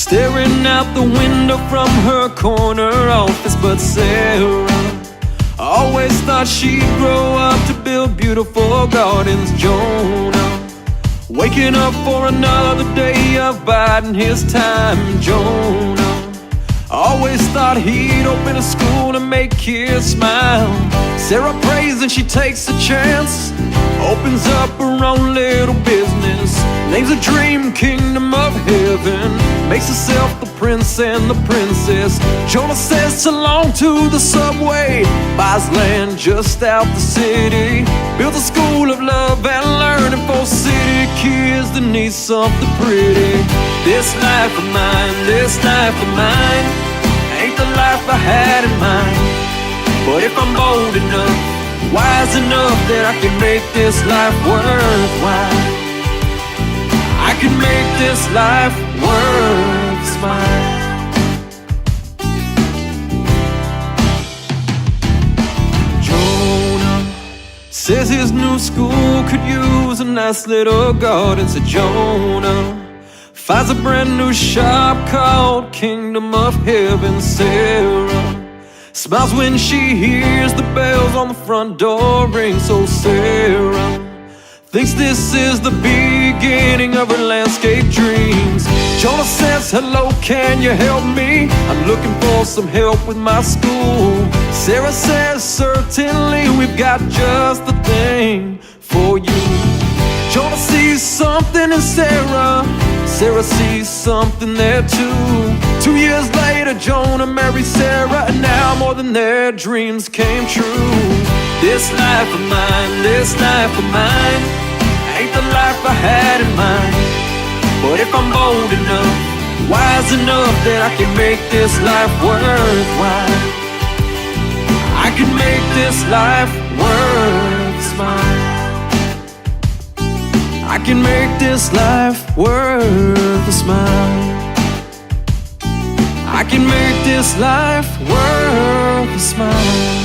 staring out the window from her corner office. But Sarah always thought she'd grow up to build beautiful gardens. Jonah waking up for another day of biding his time. Jonah always thought he'd open a school to make kids smile. Sarah prays and she takes a chance, opens up her own little business, names a dream kingdom of heaven, makes herself the prince and the princess. Jonah says so long to the subway, buys land just out the city, builds a school of love and learning for city kids that need something pretty. This life of mine, this life of mine, ain't the life I had in mind. But if I'm bold enough, wise enough, that I can make this life worthwhile, I can make this life worth the smile. Jonah says his new school could use a nice little garden. So Jonah finds a brand new shop called Kingdom of Heaven. Sarah smiles when she hears the bells on the front door ring. So Sarah thinks this is the beginning of her landscape dreams. Jonah says, hello, can you help me? I'm looking for some help with my school. Sarah says, certainly, we've got just the thing for you. Jonah sees something in Sarah, Sarah sees something there too. 2 years later, Jonah marries Sarah, and now more than their dreams came true. This life of mine, this life of mine, ain't the life I had in mind. But if I'm bold enough, wise enough, that I can make this life worthwhile, I can make this life worth the smile. I can make this life worth a smile. I can make this life worth a smile.